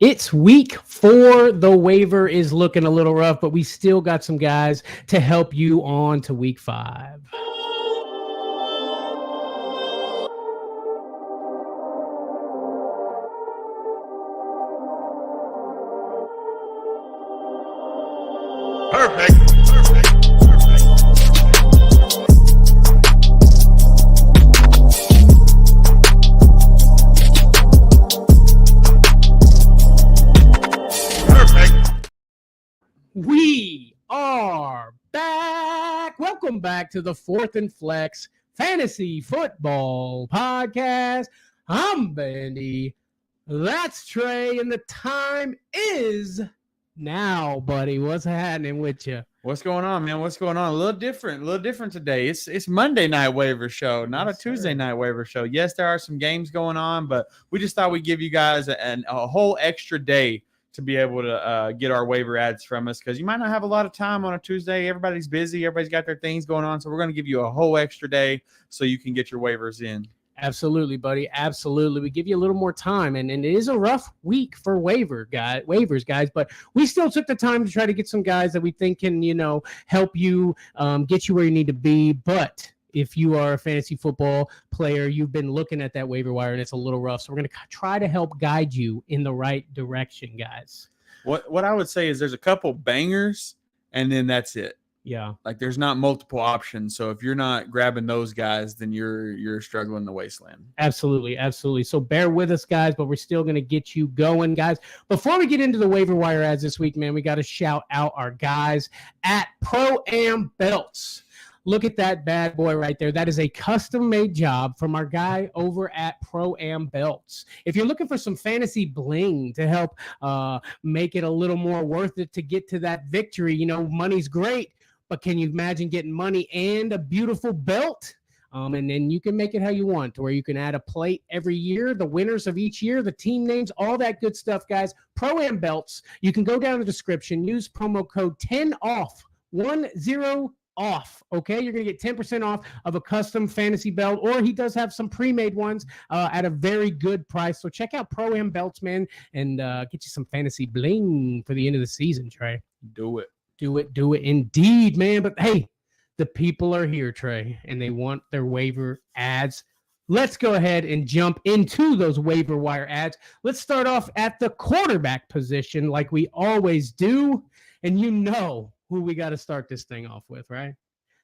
It's week 4. The waiver is looking a little rough, but we still got some guys to help you on to week 5. Perfect. We are back. Welcome back to the 4th and Flex Fantasy Football Podcast. I'm Bandy. That's Trey, and the time is now, buddy. What's happening with you? What's going on, man? What's going on? A little different today. It's Monday night waiver show, not a Tuesday night waiver show. Yes, there are some games going on, but we just thought we'd give you guys a whole extra day to be able to get our waiver ads from us, because you might not have a lot of time on a Tuesday. Everybody's busy. Everybody's got their things going on. So we're going to give you a whole extra day so you can get your waivers in. Absolutely, buddy. Absolutely. We give you a little more time, and it is a rough week for waivers, guys, but we still took the time to try to get some guys that we think can, help you get you where you need to be. But if you are a fantasy football player, you've been looking at that waiver wire and it's a little rough. So we're going to try to help guide you in the right direction, guys. What I would say is there's a couple bangers and then that's it. Yeah. Like there's not multiple options. So if you're not grabbing those guys, then you're struggling in the wasteland. Absolutely. Absolutely. So bear with us, guys, but we're still going to get you going, guys. Before we get into the waiver wire ads this week, man, we got to shout out our guys at Pro-Am Belts. Look at that bad boy right there. That is a custom-made job from our guy over at Pro-Am Belts. If you're looking for some fantasy bling to help make it a little more worth it to get to that victory, money's great, but can you imagine getting money and a beautiful belt? And then you can make it how you want, to where you can add a plate every year, the winners of each year, the team names, all that good stuff, guys. Pro-Am Belts. You can go down the description, use promo code 10OFF, 10 off. Okay, you're gonna get 10% off of a custom fantasy belt, or he does have some pre-made ones at a very good price. So check out Pro-Am Belts, man, and get you some fantasy bling for the end of the season. Trey, do it indeed, man. But hey, the people are here, Trey, and they want their waiver ads. Let's go ahead and jump into those waiver wire ads. Let's start off at the quarterback position like we always do, and who we got to start this thing off with, right?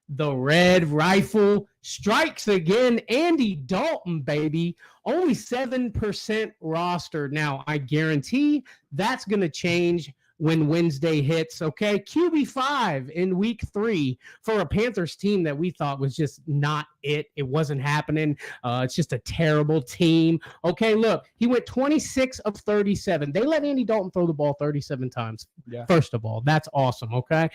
The Red Rifle strikes again. Andy Dalton, baby. Only 7% rostered. Now, I guarantee that's going to change when Wednesday hits, okay? QB5 in week 3 for a Panthers team that we thought was just not it. It wasn't happening. It's just a terrible team. Okay, look, he went 26 of 37. They let Andy Dalton throw the ball 37 times. Yeah. First of all, that's awesome, okay?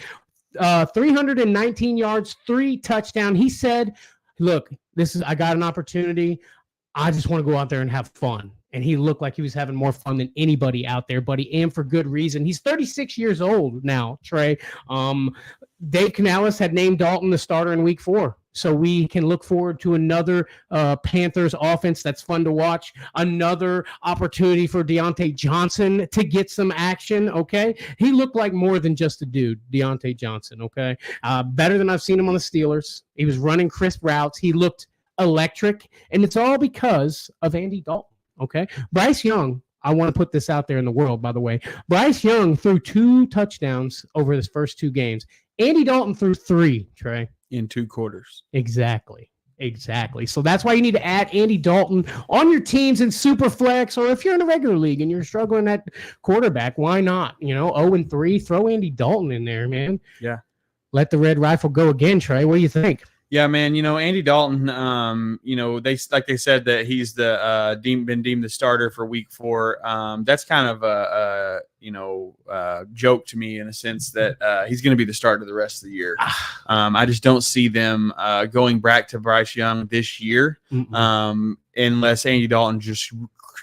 319 yards, 3 touchdowns. He said, look, I got an opportunity. I just want to go out there and have fun. And he looked like he was having more fun than anybody out there, buddy, and for good reason. He's 36 years old now, Trey. Dave Canales had named Dalton the starter in week 4. So we can look forward to another Panthers offense that's fun to watch. Another opportunity for Deontay Johnson to get some action, okay? He looked like more than just a dude, Deontay Johnson, okay? Better than I've seen him on the Steelers. He was running crisp routes. He looked electric, and it's all because of Andy Dalton. Okay. Bryce Young, I want to put this out there in the world, by the way. Bryce Young threw 2 touchdowns over his first 2 games. Andy Dalton threw 3, Trey. In 2 quarters. Exactly. So that's why you need to add Andy Dalton on your teams in Superflex, or if you're in a regular league and you're struggling at quarterback, why not? 0-3, throw Andy Dalton in there, man. Yeah. Let the Red Rifle go again, Trey. What do you think? Yeah, man. Andy Dalton. They said that he's been deemed the starter for week 4. That's kind of a joke to me in a sense that he's going to be the starter the rest of the year. I just don't see them going back to Bryce Young this year, unless Andy Dalton just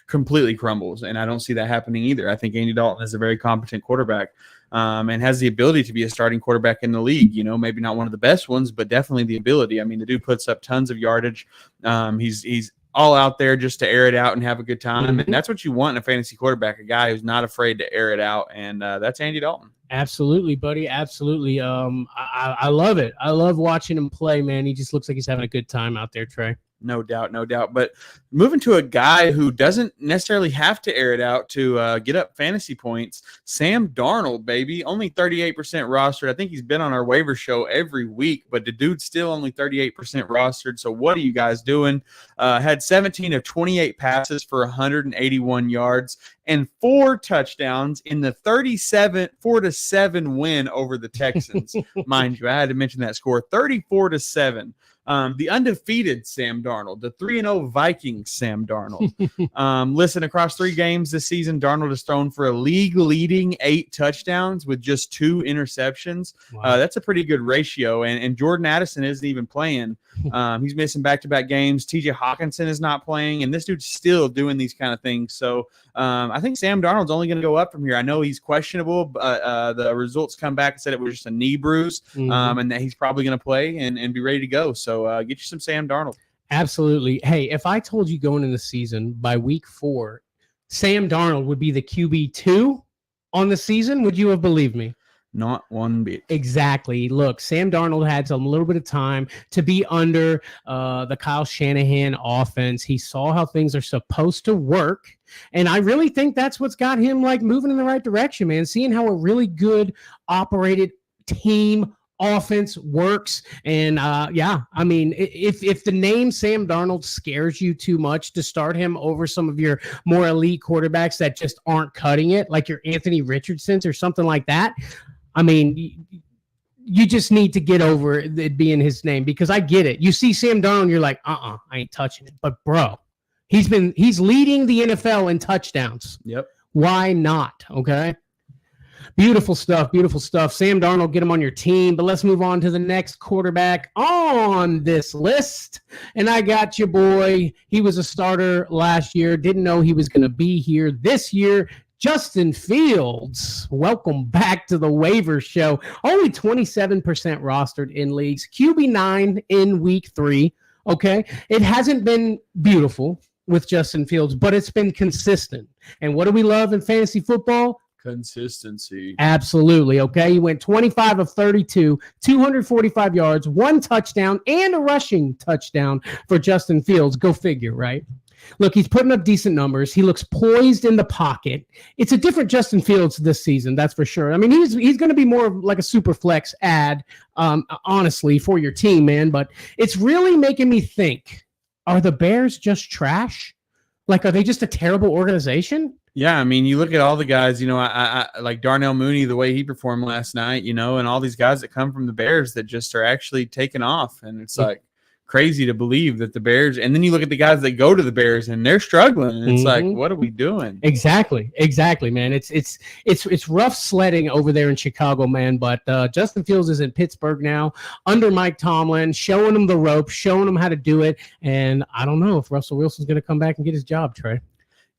completely crumbles, and I don't see that happening either. I think Andy Dalton is a very competent quarterback. And has the ability to be a starting quarterback in the league. Maybe not one of the best ones, but definitely the ability. I mean, the dude puts up tons of yardage. He's all out there just to air it out and have a good time. Mm-hmm. And that's what you want in a fantasy quarterback, a guy who's not afraid to air it out. And that's Andy Dalton. Absolutely, buddy. Absolutely. I love it. I love watching him play, man. He just looks like he's having a good time out there, Trey. No doubt, no doubt. But moving to a guy who doesn't necessarily have to air it out to get up fantasy points, Sam Darnold, baby. Only 38% rostered. I think he's been on our waiver show every week, but the dude's still only 38% rostered. So what are you guys doing? Had 17 of 28 passes for 181 yards and 4 touchdowns in the 4-7 win over the Texans. Mind you, I had to mention that score, 34-7. The undefeated Sam Darnold, the 3-0 Vikings Sam Darnold. Listen, across 3 games this season, Darnold has thrown for a league-leading 8 touchdowns with just 2 interceptions. Wow. That's a pretty good ratio, and Jordan Addison isn't even playing. He's missing back-to-back games. TJ Hawkinson is not playing, and this dude's still doing these kind of things. So I think Sam Darnold's only going to go up from here. I know he's questionable, but the results come back and said it was just a knee bruise, and that he's probably going to play and be ready to go. So get you some Sam Darnold. Absolutely. Hey, if I told you going into the season by week 4, Sam Darnold would be the QB2 on the season, would you have believed me? Not one bit. Exactly. Look, Sam Darnold had a little bit of time to be under the Kyle Shanahan offense. He saw how things are supposed to work. And I really think that's what's got him like moving in the right direction, man. Seeing how a really good operated team offense works. And yeah, I mean, if the name Sam Darnold scares you too much to start him over some of your more elite quarterbacks that just aren't cutting it, like your Anthony Richardsons or something like that, I mean, you just need to get over it being his name, because I get it. You see Sam Darnold, you're like, I ain't touching it. But bro, he's leading the NFL in touchdowns. Yep. Why not? Okay. Beautiful stuff. Beautiful stuff. Sam Darnold, get him on your team. But let's move on to the next quarterback on this list. And I got you, boy. He was a starter last year. Didn't know he was going to be here this year. Justin Fields, welcome back to the waiver show. Only 27% rostered in leagues. QB9 in week 3. Okay. It hasn't been beautiful with Justin Fields, but it's been consistent. And what do we love in fantasy football? Consistency. Absolutely. Okay. He went 25 of 32, 245 yards, 1 touchdown, and a rushing touchdown for Justin Fields. Go figure, right? Look, he's putting up decent numbers. He looks poised in the pocket. It's a different Justin Fields this season, that's for sure. I mean, he's going to be more like a super flex ad, honestly, for your team, man. But it's really making me think, are the Bears just trash? Like, are they just a terrible organization? Yeah, I mean, you look at all the guys, I like Darnell Mooney, the way he performed last night, and all these guys that come from the Bears that just are actually taking off. And it's like crazy to believe that the Bears, and then you look at the guys that go to the Bears and they're struggling. And it's like, what are we doing? Exactly, man. It's rough sledding over there in Chicago, man. But Justin Fields is in Pittsburgh now under Mike Tomlin, showing him the ropes, showing him how to do it. And I don't know if Russell Wilson's going to come back and get his job, Trey.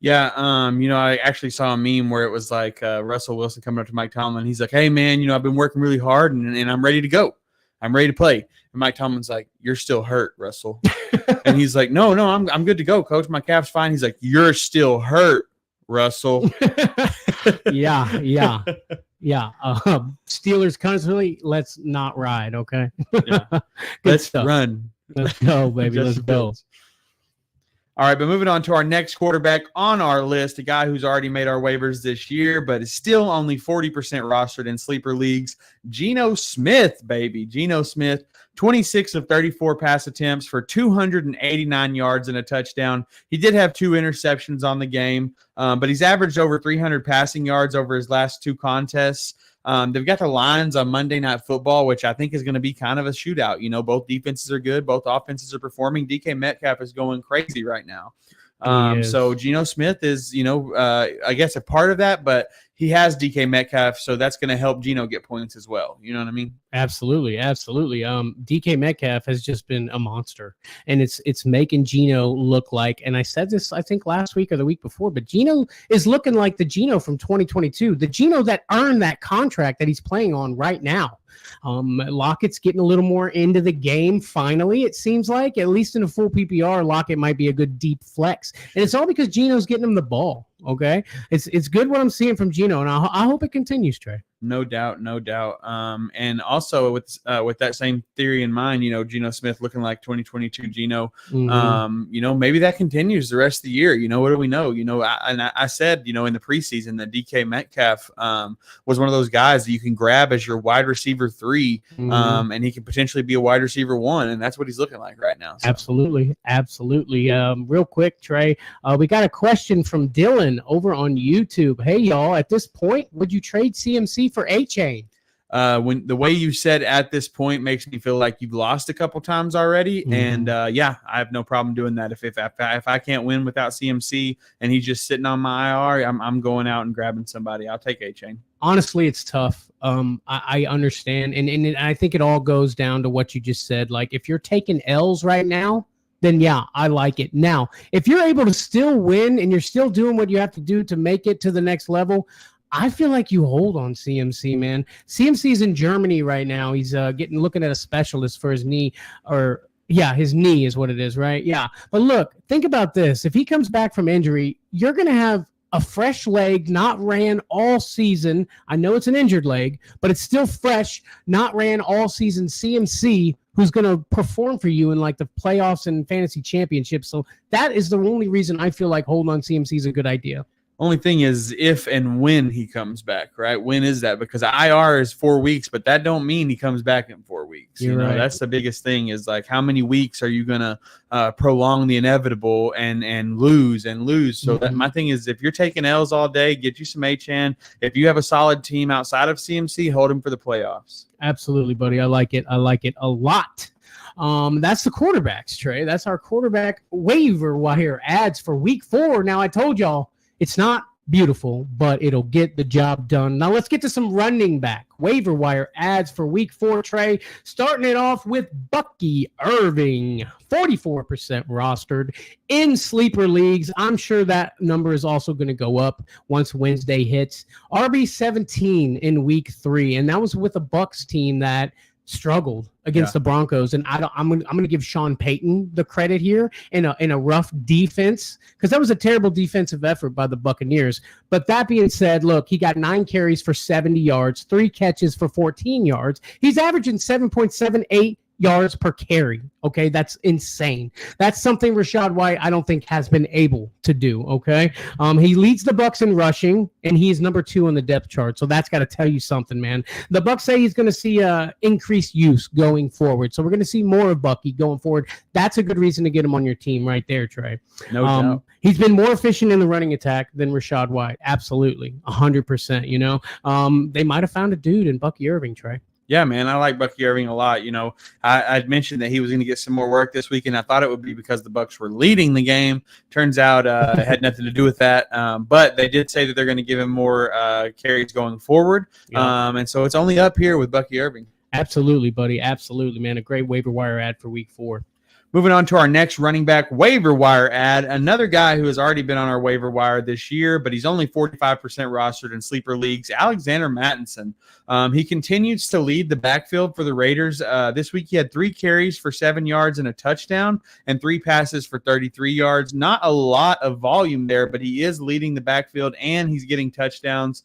Yeah, I actually saw a meme where it was like Russell Wilson coming up to Mike Tomlin. He's like, hey, man, I've been working really hard and I'm ready to go. I'm ready to play. And Mike Tomlin's like, you're still hurt, Russell. And he's like, no, I'm good to go, coach. My calf's fine. He's like, you're still hurt, Russell. Yeah. Steelers constantly, let's not ride, okay? Yeah. Let's stuff. Run. Let's go, baby. Let's go. All right, but moving on to our next quarterback on our list, a guy who's already made our waivers this year, but is still only 40% rostered in sleeper leagues. Geno Smith, baby. Geno Smith, 26 of 34 pass attempts for 289 yards and a touchdown. He did have 2 interceptions on the game, but he's averaged over 300 passing yards over his last 2 contests. They've got the Lions on Monday Night Football, which I think is going to be kind of a shootout. Both defenses are good. Both offenses are performing. DK Metcalf is going crazy right now. So Geno Smith is, I guess a part of that, but he has DK Metcalf, so that's going to help Geno get points as well. You know what I mean? Absolutely. DK Metcalf has just been a monster, and it's making Geno look like, and I said this, I think last week or the week before, but Geno is looking like the Geno from 2022, the Geno that earned that contract that he's playing on right now. Lockett's getting a little more into the game. Finally, it seems like, at least in a full PPR, Lockett might be a good deep flex. And it's all because Geno's getting him the ball. Okay. It's good what I'm seeing from Geno, and I hope it continues, Trey. No doubt, no doubt. And also with that same theory in mind, Geno Smith looking like 2022 Geno. Maybe that continues the rest of the year. What do we know? I said, in the preseason that DK Metcalf was one of those guys that you can grab as your wide receiver 3, and he can potentially be a wide receiver 1, and that's what he's looking like right now. So. Absolutely. Real quick, Trey, we got a question from Dylan over on YouTube. Hey, y'all, at this point, would you trade CMC for A-Chain? When the way you said at this point makes me feel like you've lost a couple times already. And I have no problem doing that. If I can't win without CMC and he's just sitting on my IR, I'm going out and grabbing somebody. I'll take A-Chain. Honestly, it's tough. I understand. And I think it all goes down to what you just said. Like, if you're taking L's right now, then yeah, I like it. Now, if you're able to still win and you're still doing what you have to do to make it to the next level, I feel like you hold on CMC, man. CMC's in Germany right now. He's looking at a specialist for his knee, his knee is what it is, right? Yeah. But look, think about this. If he comes back from injury, you're going to have a fresh leg, not ran all season. I know it's an injured leg, but it's still fresh, not ran all season CMC, who's going to perform for you in like the playoffs and fantasy championships. So that is the only reason I feel like holding on CMC is a good idea. Only thing is if and when he comes back, right? When is that? Because IR is 4 weeks, but that don't mean he comes back in 4 weeks. You're right. That's the biggest thing is like how many weeks are you going to prolong the inevitable and lose and lose? So that my thing is if you're taking L's all day, get you some H-Chan. If you have a solid team outside of CMC, hold him for the playoffs. Absolutely, buddy. I like it a lot. That's the quarterbacks, Trey. That's our quarterback waiver wire ads for week 4. Now, I told y'all, it's not beautiful, but it'll get the job done. Now let's get to some running back waiver wire ads for week 4, Trey. Starting it off with Bucky Irving, 44% rostered in sleeper leagues. I'm sure that number is also going to go up once Wednesday hits. RB17 in week 3, and that was with a Bucs team that struggled against the Broncos, and I'm going to give Sean Payton the credit here in a rough defense, because that was a terrible defensive effort by the Buccaneers. But that being said, look, he got 9 carries for 70 yards, 3 catches for 14 yards. He's averaging 7.78 yards per carry. Okay, that's insane. That's something Rachaad White I don't think has been able to do. Okay, he leads the Bucs in rushing, and he is number 2 on the depth chart. So that's got to tell you something, man. The Bucs say he's going to see increased use going forward. So we're going to see more of Bucky going forward. That's a good reason to get him on your team right there, Trey. No doubt. He's been more efficient in the running attack than Rachaad White. Absolutely, 100%. They might have found a dude in Bucky Irving, Trey. Yeah, man, I like Bucky Irving a lot. I'd mentioned that he was going to get some more work this week, and I thought it would be because the Bucs were leading the game. Turns out it had nothing to do with that. But they did say that they're going to give him more carries going forward. Yeah. And so it's only up here with Bucky Irving. Absolutely, buddy. Absolutely, man. A great waiver wire ad for week 4. Moving on to our next running back waiver wire ad, another guy who has already been on our waiver wire this year, but he's only 45% rostered in sleeper leagues, Alexander Mattison. He continues to lead the backfield for the Raiders. This week he had 3 carries for 7 yards and a touchdown and 3 passes for 33 yards. Not a lot of volume there, but he is leading the backfield and he's getting touchdowns.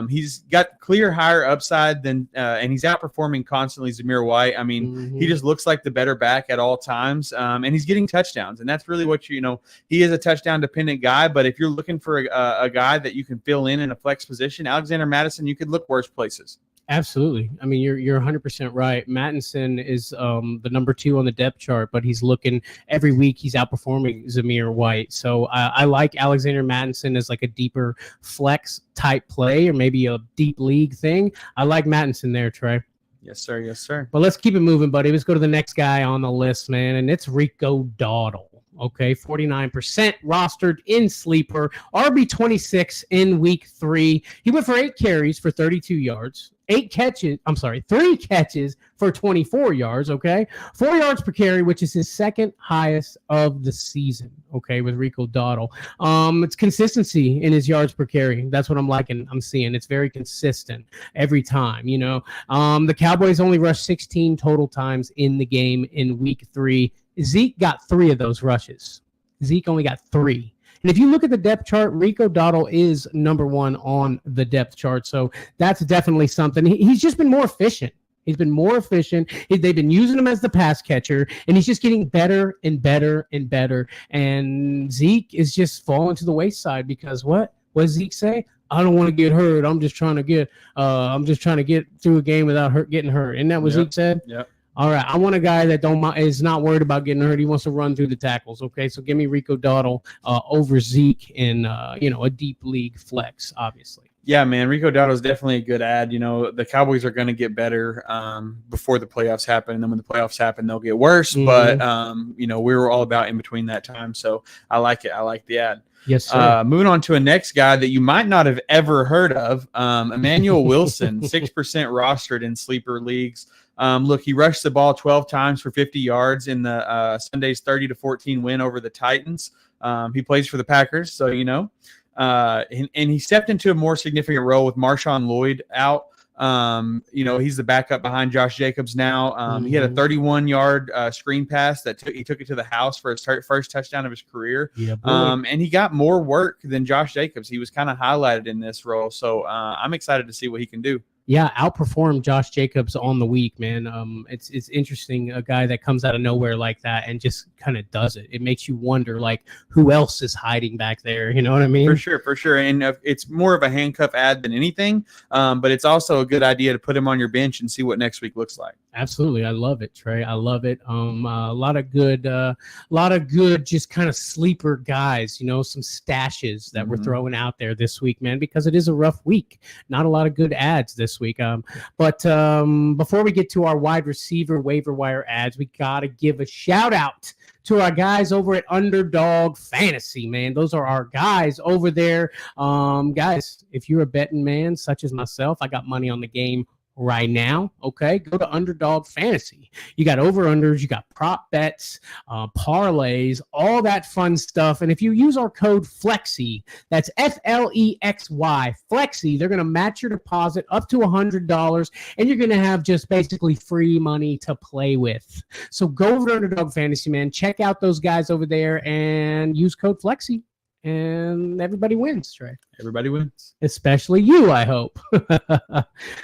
He's got clear higher upside than, and he's outperforming constantly Zamir White. I mean, he just looks like the better back at all times. And he's getting touchdowns, and that's really what he is a touchdown dependent guy. But if you're looking for a guy that you can fill in a flex position, Alexander Mattison, you could look worse places. Absolutely. I mean, you're 100% right. Mattison is the number 2 on the depth chart, but he's looking every week. He's outperforming Zamir White. So I like Alexander Mattison as like a deeper flex type play, or maybe a deep league thing. I like Mattison there, Trey. Yes, sir. Yes, sir. But let's keep it moving, buddy. Let's go to the next guy on the list, man, and it's Rico Dowdle. Okay, 49% rostered in sleeper, RB26 in week 3. He went for 8 carries for 32 yards, 3 catches for 24 yards, okay? 4 yards per carry, which is his second highest of the season, okay, with Rico Dowdle. It's consistency in his yards per carry. That's what I'm liking. I'm seeing. It's very consistent every time, you know. The Cowboys only rushed 16 total times in the game in week 3. Zeke got 3 of those rushes. Zeke only got 3. And if you look at the depth chart, Rico Dowdle is number 1 on the depth chart. So that's definitely something. He's just been more efficient. He's been more efficient. They've been using him as the pass catcher, and he's just getting better and better and better. And Zeke is just falling to the wayside because what? What does Zeke say? I don't want to get hurt. I'm just trying to get through a game without getting hurt. Isn't that what Zeke said? Yep. All right, I want a guy that is not worried about getting hurt. He wants to run through the tackles. Okay, so give me Rico Dowdle over Zeke in a deep league flex, obviously. Yeah, man, Rico Dowdle is definitely a good ad. You know, the Cowboys are going to get better before the playoffs happen, and then when the playoffs happen, they'll get worse. Mm-hmm. But we were all about in between that time, so I like it. I like the ad. Yes, sir. Moving on to a next guy that you might not have ever heard of, Emmanuel Wilson, 6% rostered in sleeper leagues. Look, he rushed the ball 12 times for 50 yards in the Sunday's 30-14 win over the Titans. He plays for the Packers, so you know. And he stepped into a more significant role with Marshawn Lloyd out. He's the backup behind Josh Jacobs now. He had a 31-yard screen pass that he took it to the house for his first touchdown of his career. Yeah, and he got more work than Josh Jacobs. He was kind of highlighted in this role. So I'm excited to see what he can do. Yeah, outperformed Josh Jacobs on the week, man. It's interesting, a guy that comes out of nowhere like that and just kind of does it. It makes you wonder, like, who else is hiding back there? You know what I mean? For sure. And it's more of a handcuff ad than anything, but it's also a good idea to put him on your bench and see what next week looks like. Absolutely, I love it, Trey. I love it. A lot of good, just kind of sleeper guys. You know, some stashes that we're throwing out there this week, man, because it is a rough week. Not a lot of good ads this week. But before we get to our wide receiver waiver wire ads, we gotta give a shout out to our guys over at Underdog Fantasy, man. Those are our guys over there. Guys, if you're a betting man such as myself, I got money on the game right now. Okay, go to Underdog Fantasy. You got over-unders, you got prop bets, parlays, all that fun stuff. And if you use our code FLEXY, that's FLEXY, FLEXY, they're going to match your deposit up to $100, and you're going to have just basically free money to play with. So go over to Underdog Fantasy, man. Check out those guys over there and use code FLEXY. And everybody wins, Trey. Everybody wins. Especially you, I hope.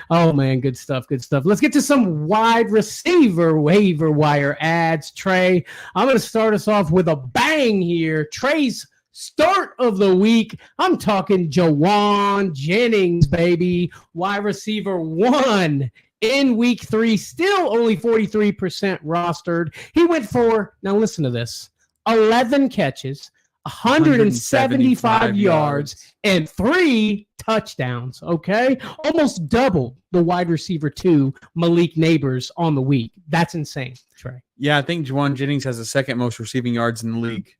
Oh, man, good stuff, good stuff. Let's get to some wide receiver waiver wire ads, Trey. I'm going to start us off with a bang here. Trey's start of the week. I'm talking Juwan Jennings, baby. Wide receiver 1 in week 3. Still only 43% rostered. He went for, now listen to this, 11 catches, 175 yards, and 3 touchdowns, okay? Almost double the wide receiver 2, Malik Neighbors, on the week. That's insane, Trey. Yeah, I think Juwan Jennings has the second most receiving yards in the league.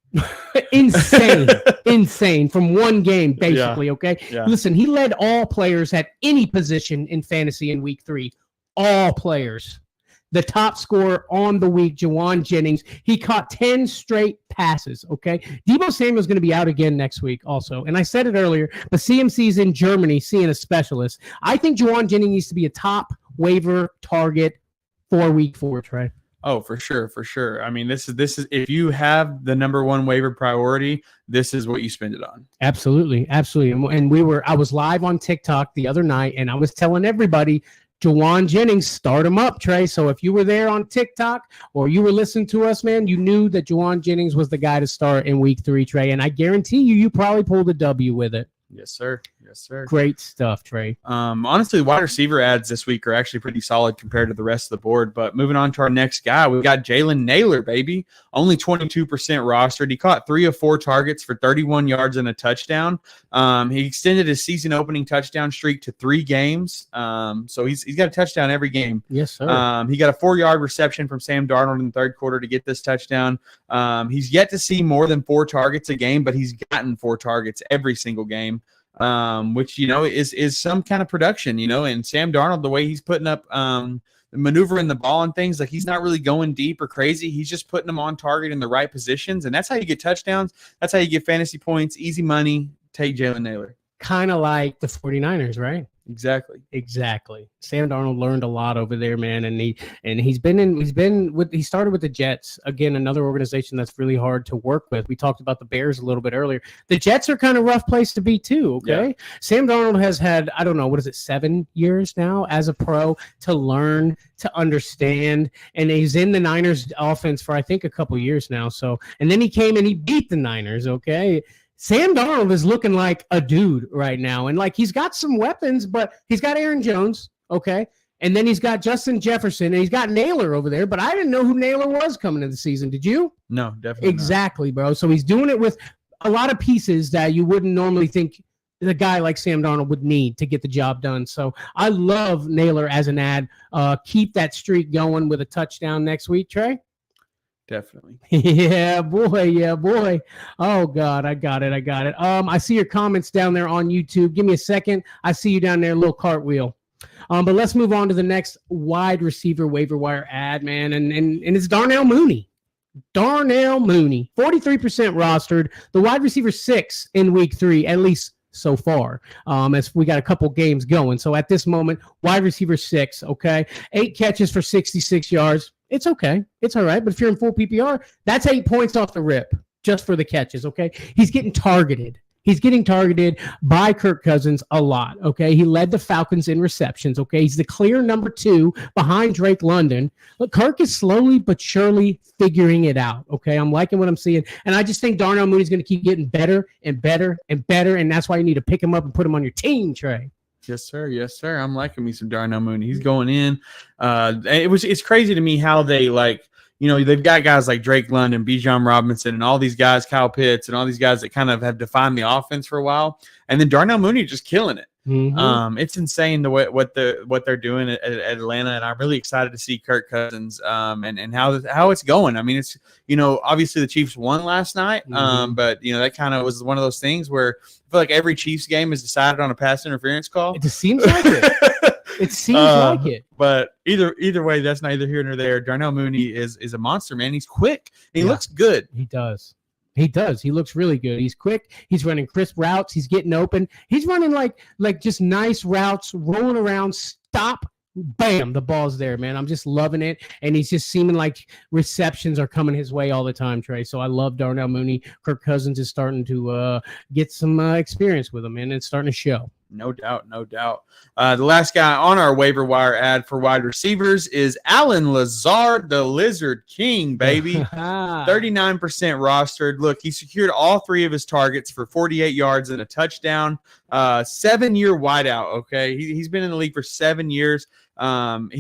Insane from one game, basically, yeah. Okay? Yeah. Listen, he led all players at any position in fantasy in week 3. All players. The top scorer on the week, Juwan Jennings. He caught 10 straight passes, okay? Deebo Samuel's going to be out again next week also. And I said it earlier, but CMC's in Germany seeing a specialist. I think Juwan Jennings needs to be a top waiver target for week 4, Trey. Oh, for sure. I mean, this is if you have the number 1 waiver priority, this is what you spend it on. Absolutely. And I was live on TikTok the other night, and I was telling everybody, Juwan Jennings, start him up, Trey. So if you were there on TikTok or you were listening to us, man, you knew that Juwan Jennings was the guy to start in week 3, Trey. And I guarantee you probably pulled a W with it. Yes, sir. Great stuff, Trey. Honestly, wide receiver ads this week are actually pretty solid compared to the rest of the board. But moving on to our next guy, we've got Jalen Naylor, baby. Only 22% rostered. He caught 3 of 4 targets for 31 yards and a touchdown. He extended his season opening touchdown streak to 3 games. So he's got a touchdown every game. Yes, sir. He got a 4-yard reception from Sam Darnold in the third quarter to get this touchdown. He's yet to see more than 4 targets a game, but he's gotten 4 targets every single game. which, is some kind of production, and Sam Darnold, the way he's putting up, maneuvering the ball and things, like he's not really going deep or crazy. He's just putting them on target in the right positions. And that's how you get touchdowns. That's how you get fantasy points, easy money. Take Jalen Naylor. Kind of like the 49ers, right? Exactly. Sam Darnold learned a lot over there, man, and he started with the Jets. Again, another organization that's really hard to work with. We talked about the Bears a little bit earlier. The Jets are kind of rough place to be too, okay? Yeah. Sam Darnold has had, I don't know, 7 years now as a pro to learn, to understand, and he's in the Niners offense for I think a couple years now. So, and then he came and he beat the Niners, okay? Sam Darnold is looking like a dude right now. And like he's got some weapons, but he's got Aaron Jones, okay? And then he's got Justin Jefferson, and he's got Naylor over there. But I didn't know who Naylor was coming into the season. Did you? No, definitely exactly, not. Bro. So he's doing it with a lot of pieces that you wouldn't normally think the guy like Sam Darnold would need to get the job done. So I love Naylor as an ad. Keep that streak going with a touchdown next week, Trey. Definitely. Yeah, boy. Oh, God, I got it. I see your comments down there on YouTube. Give me a second. I see you down there, little cartwheel. But let's move on to the next wide receiver waiver wire ad, man, and it's Darnell Mooney. 43% rostered. The wide receiver 6 in week 3, at least so far, as we got a couple games going. So at this moment, wide receiver 6, okay? 8 catches for 66 yards. It's okay. It's all right. But if you're in full PPR, that's 8 points off the rip just for the catches, okay? He's getting targeted. He's getting targeted by Kirk Cousins a lot, okay? He led the Falcons in receptions, okay? He's the clear number 2 behind Drake London. Look, Kirk is slowly but surely figuring it out, okay? I'm liking what I'm seeing. And I just think Darnell Mooney's going to keep getting better and better and better, and that's why you need to pick him up and put him on your team, Trey. Yes, sir. I'm liking me some Darnell Mooney. He's going in. It's crazy to me how they they've got guys like Drake London, Bijan Robinson, and all these guys, Kyle Pitts, and all these guys that kind of have defined the offense for a while. And then Darnell Mooney just killing it. Mm-hmm. It's insane what they're doing at Atlanta, and I'm really excited to see Kirk Cousins and how it's going. I mean, it's obviously the Chiefs won last night, but that kind of was one of those things where I feel like every Chiefs game is decided on a pass interference call. It just seems like it. It seems like it. But either way, that's neither here nor there. Darnell Mooney is a monster, man. He's quick. He looks good. He does. He looks really good. He's quick. He's running crisp routes. He's getting open. He's running like just nice routes, rolling around, stop, bam, the ball's there, man. I'm just loving it. And he's just seeming like receptions are coming his way all the time, Trey. So I love Darnell Mooney. Kirk Cousins is starting to get some experience with him, and it's starting to show. No doubt. The last guy on our waiver wire ad for wide receivers is Allen Lazard, the Lizard King, baby. 39% rostered. Look, he secured all 3 of his targets for 48 yards and a touchdown. 7-year wideout, okay? He's been in the league for 7 years. He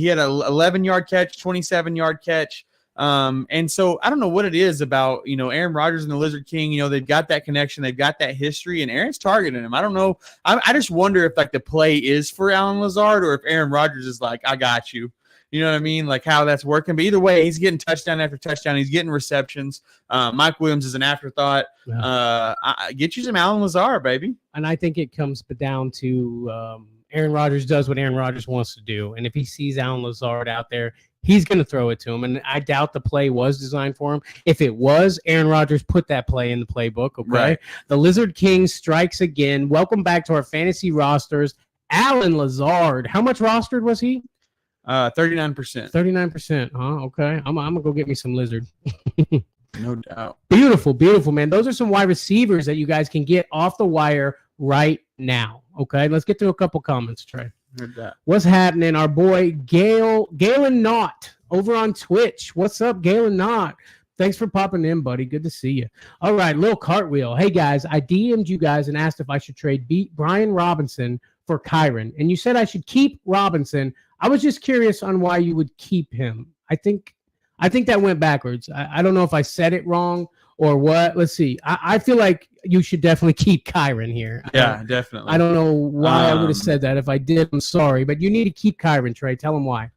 had an 11-yard catch, 27-yard catch. And so I don't know what it is about, Aaron Rodgers and the Lizard King, they've got that connection. They've got that history, and Aaron's targeting him. I don't know. I just wonder if the play is for Allen Lazard or if Aaron Rodgers is like, I got you. You know what I mean? Like how that's working. But either way, he's getting touchdown after touchdown. He's getting receptions. Mike Williams is an afterthought. Yeah. Get you some Allen Lazard, baby. And I think it comes down to Aaron Rodgers does what Aaron Rodgers wants to do. And if he sees Allen Lazard out there, he's going to throw it to him. And I doubt the play was designed for him. If it was, Aaron Rodgers put that play in the playbook. Okay. Right. The Lizard King strikes again. Welcome back to our fantasy rosters. Allen Lazard. How much rostered was he? 39%. 39%. Huh? Okay. I'm going to go get me some Lizard. No doubt. Beautiful, man. Those are some wide receivers that you guys can get off the wire right now. Okay. Let's get through a couple comments, Trey. Heard that. What's happening? Our boy Galen Knott over on Twitch. What's up, Galen Knott? Thanks for popping in, buddy. Good to see you. All right, little cartwheel. Hey guys, I DM'd you guys and asked if I should trade Brian Robinson for Kyron, and you said I should keep Robinson. I was just curious on why you would keep him. I think that went backwards. I don't know if I said it wrong or what. Let's see. I feel like you should definitely keep Kyron here. Yeah, definitely. I don't know why I would have said that. If I did, I'm sorry. But you need to keep Kyron, Trey. Tell him why.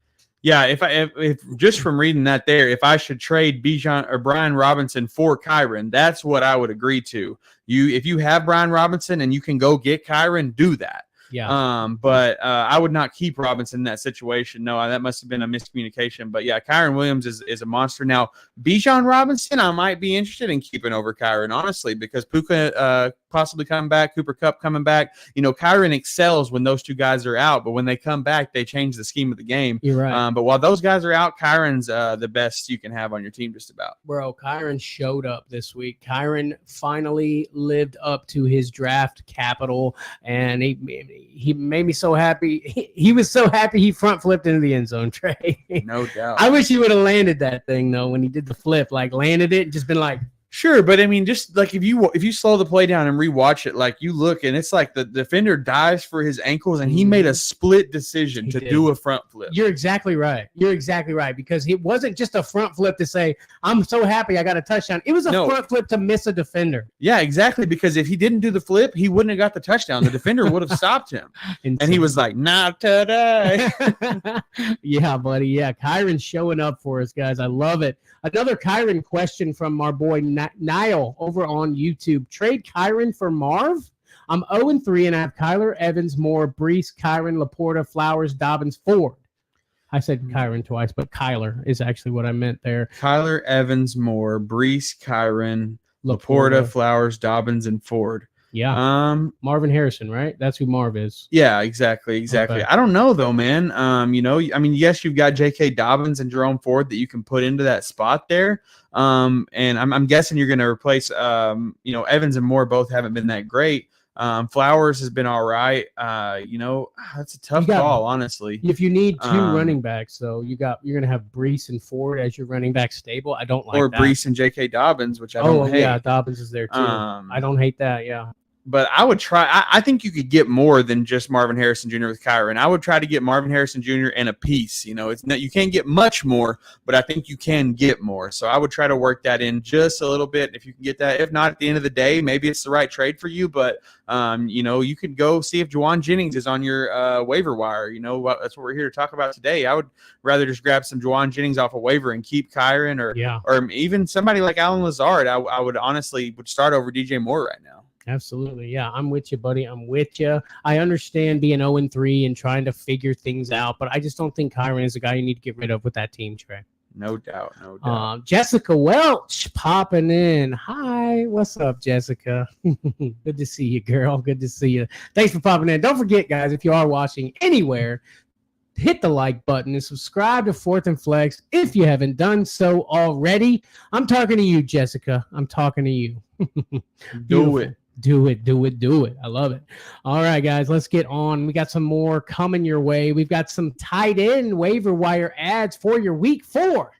Yeah, if just from reading that there, if I should trade Bijan or Brian Robinson for Kyron, that's what I would agree to. if you have Brian Robinson and you can go get Kyron, do that. Yeah. But I would not keep Robinson in that situation. No, that must have been a miscommunication. But yeah, Kyron Williams is a monster. Now, Bijan Robinson, I might be interested in keeping over Kyron, honestly, because Puka possibly coming back, Cooper Kupp coming back. Kyron excels when those two guys are out, but when they come back, they change the scheme of the game. You're right. But while those guys are out, Kyron's the best you can have on your team, just about. Bro, Kyron showed up this week. Kyron finally lived up to his draft capital, and he made me so happy. He was so happy he front flipped into the end zone, Trey. No doubt. I wish he would have landed that thing, though, when he did the flip. Like, landed it and just been like, sure, but I mean, just like if you slow the play down and rewatch it, like you look and it's like the defender dives for his ankles and he made a split decision to do a front flip. You're exactly right. Because it wasn't just a front flip to say, I'm so happy I got a touchdown. It was a front flip to miss a defender. Yeah, exactly. Because if he didn't do the flip, he wouldn't have got the touchdown. The defender would have stopped him. And he was like, not today. Yeah, buddy. Yeah, Kyron's showing up for us, guys. I love it. Another Kyron question from our boy Niall over on YouTube. Trade Kyron for Marv? I'm 0-3 and I have Kyler, Evans, Moore, Brees, Kyron, Laporta, Flowers, Dobbins, Ford. I said Kyron twice, but Kyler is actually what I meant there. Kyler, Evans, Moore, Brees, Kyron, Laporta, Flowers, Dobbins, and Ford. Yeah. Marvin Harrison, right? That's who Marv is. Yeah, exactly. Okay. I don't know though, man. Yes, you've got J.K. Dobbins and Jerome Ford that you can put into that spot there. And I'm guessing you're going to replace, Evans and Moore both haven't been that great. Flowers has been all right. That's a tough call, honestly. If you need two running backs, though, you're going to have Brees and Ford as your running back stable. I don't like that. Or Brees and J.K. Dobbins, which I don't hate. Yeah, Dobbins is there too. I don't hate that. Yeah. But I would try. I think you could get more than just Marvin Harrison Jr. with Kyron. I would try to get Marvin Harrison Jr. and a piece. It's not, you can't get much more, but I think you can get more. So I would try to work that in just a little bit if you can get that. If not, at the end of the day, maybe it's the right trade for you. But you could go see if Juwan Jennings is on your waiver wire. That's what we're here to talk about today. I would rather just grab some Juwan Jennings off a waiver and keep Kyron, or even somebody like Alan Lazard. I would honestly start over DJ Moore right now. Absolutely. Yeah, I'm with you, buddy. I'm with you. I understand being 0-3 and trying to figure things out, but I just don't think Kyron is a guy you need to get rid of with that team, Trey. No doubt. Jessica Welch popping in. Hi, what's up, Jessica? Good to see you, girl. Good to see you. Thanks for popping in. Don't forget, guys, if you are watching anywhere, hit the like button and subscribe to Fourth and Flex if you haven't done so already. I'm talking to you, Jessica. I'm talking to you. Do it. Do it. I love it. All right, guys, let's get on. We got some more coming your way. We've got some tight end waiver wire ads for your week 4.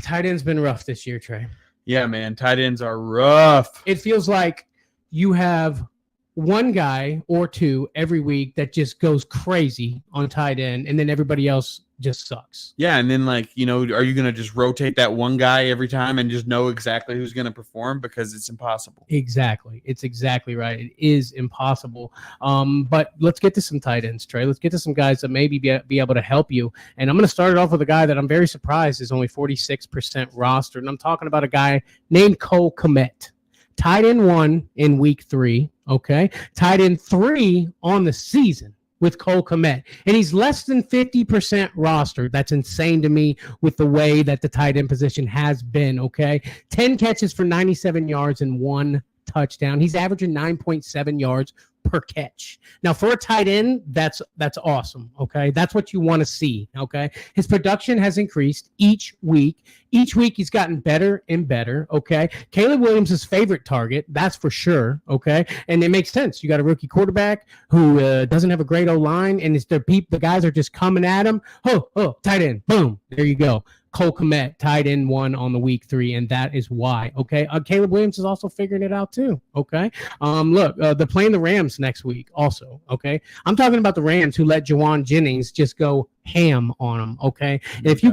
Tight end's been rough this year, Trey. Yeah, man. Tight ends are rough. It feels like you have one guy or two every week that just goes crazy on tight end, and then everybody else just sucks. Yeah, and then are you going to just rotate that one guy every time and just know exactly who's going to perform? Because it's impossible. Exactly. It's exactly right. It is impossible. But let's get to some tight ends, Trey. Let's get to some guys that maybe be able to help you. And I'm going to start it off with a guy that I'm very surprised is only 46% rostered. And I'm talking about a guy named Cole Kmet. Tight end 1 in week 3. Okay. Tight end 3 on the season with Cole Kmet. And he's less than 50% rostered. That's insane to me with the way that the tight end position has been. Okay. 10 catches for 97 yards and 1 touchdown. He's averaging 9.7 yards per catch. Now, for a tight end, that's awesome. Okay. That's what you want to see. Okay. His production has increased each week. Each week he's gotten better and better. Okay. Caleb Williams' favorite target. That's for sure. Okay. And it makes sense. You got a rookie quarterback who doesn't have a great O-line, and it's the guys are just coming at him. Oh, tight end. Boom. There you go. Cole Kmet, tight end 1 on the week 3, and that is why. Okay, Caleb Williams is also figuring it out too. Okay, look, they're playing the Rams next week also. Okay, I'm talking about the Rams who let Juwan Jennings just go ham on them. Okay, and if you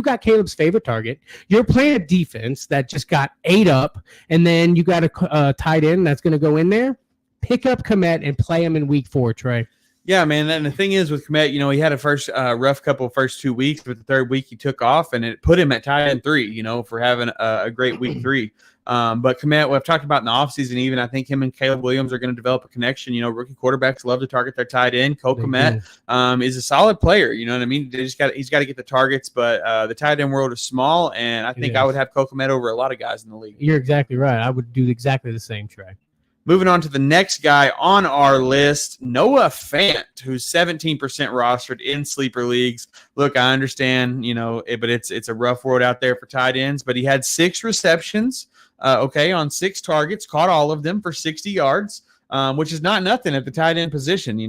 got Caleb's favorite target, you're playing a defense that just got ate up, and then you got a tight end that's going to go in there. Pick up Kmet and play him in week 4, Trey. Yeah, man. And the thing is with Kmet, he had a rough first 2 weeks, but the third week he took off, and it put him at tight end 3, for having a great week 3. But Komet, what I've talked about in the offseason, even I think him and Caleb Williams are going to develop a connection. Rookie quarterbacks love to target their tight end. Cole Komet is a solid player. You know what I mean? He's got to get the targets, but the tight end world is small, and I think I would have Cole Komet over a lot of guys in the league. You're exactly right. I would do exactly the same, Trey. Moving on to the next guy on our list, Noah Fant, who's 17% rostered in sleeper leagues. Look, I understand, but it's a rough world out there for tight ends. But he had 6 receptions, on 6 targets, caught all of them for 60 yards, which is not nothing at the tight end position.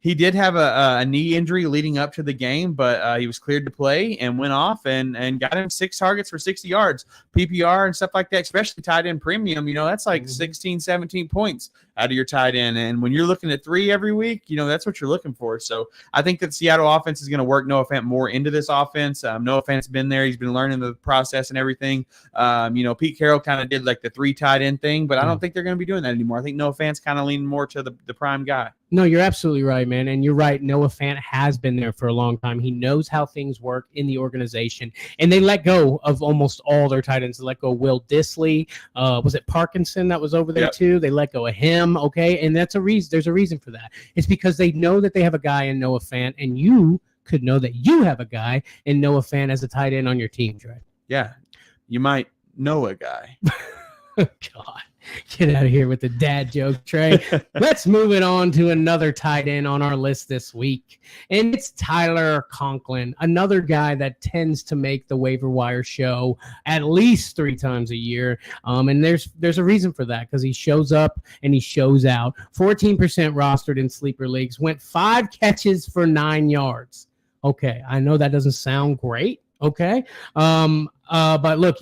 He did have a knee injury leading up to the game, but he was cleared to play and went off and got him 6 targets for 60 yards, PPR and stuff like that, especially tight end premium. That's like 16, 17 points out of your tight end. And when you're looking at 3 every week, that's what you're looking for. So I think that Seattle offense is going to work Noah Fant more into this offense. Noah Fant's been there. He's been learning the process and everything. Pete Carroll kind of did like the 3 tight end thing, but I don't think they're going to be doing that anymore. I think Noah Fant's kind of leaning more to the prime guy. No, you're absolutely right, man. And you're right. Noah Fant has been there for a long time. He knows how things work in the organization. And they let go of almost all their tight ends. They let go of Will Dissly. Was it Parkinson that was over there too? They let go of him. Okay. And that's a reason. There's a reason for that. It's because they know that they have a guy in Noah Fant, and you could know that you have a guy in Noah Fant as a tight end on your team, Trey. Yeah. You might know a guy. God. Get out of here with the dad joke, Trey. Let's move it on to another tight end on our list this week. And it's Tyler Conklin, another guy that tends to make the waiver wire show at least 3 times a year. And there's a reason for that, because he shows up and he shows out. 14% rostered in sleeper leagues, went 5 catches for 9 yards. Okay, I know that doesn't sound great. Okay. But look,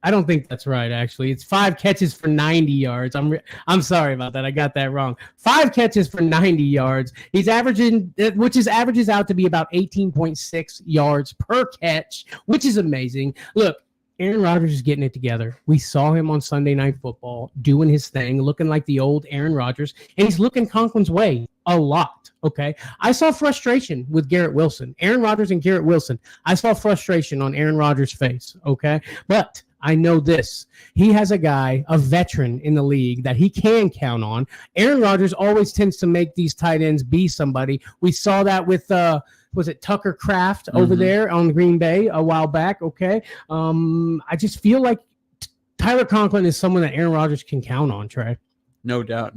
I don't think that's right, actually. It's 5 catches for 90 yards. I'm sorry about that. I got that wrong. 5 catches for 90 yards. He's averages out to be about 18.6 yards per catch, which is amazing. Look, Aaron Rodgers is getting it together. We saw him on Sunday Night Football doing his thing, looking like the old Aaron Rodgers, and he's looking Conklin's way a lot. Okay, I saw frustration with Garrett Wilson. Aaron Rodgers and Garrett Wilson. I saw frustration on Aaron Rodgers' face. Okay, but I know this. He has a guy, a veteran in the league that he can count on. Aaron Rodgers always tends to make these tight ends be somebody. We saw that with was it Tucker Kraft over there on Green Bay a while back? Okay. I just feel like Tyler Conklin is someone that Aaron Rodgers can count on, Trey. No doubt.